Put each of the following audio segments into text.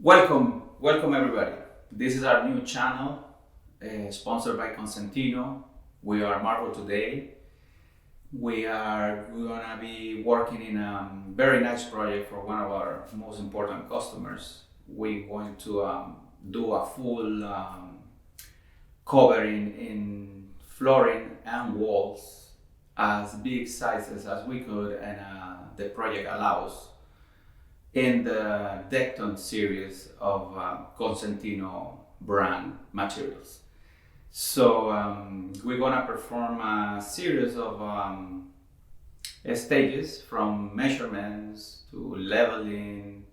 Welcome everybody. This is our new channel, sponsored by Constantino. We are Marvel today. We're gonna be working in a very nice project for one of our most important customers. We're going to do a full covering in flooring and walls as big sizes as we could, and the project allows, in the Dekton series of Constantino brand materials. So we're gonna perform a series of stages, from measurements to leveling,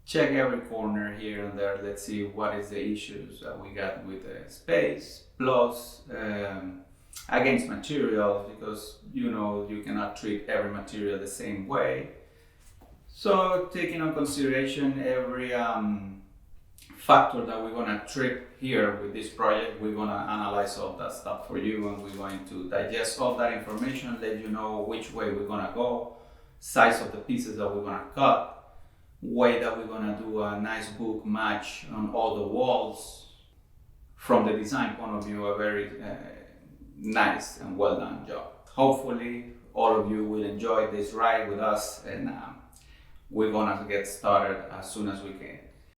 check every corner here and there. Let's see what is the issues that we got with the space, plus against materials, because you cannot treat every material the same way. So taking into consideration every factor that we're gonna treat here with this project, we're gonna analyze all that stuff for you, and we're going to digest all that information, let you know which way we're gonna go, size of the pieces that we're gonna cut, way that we're gonna do a nice book match on all the walls. From the design point of view, a very nice and well done job. Hopefully all of you will enjoy this ride with us, and we're gonna get started as soon as we can.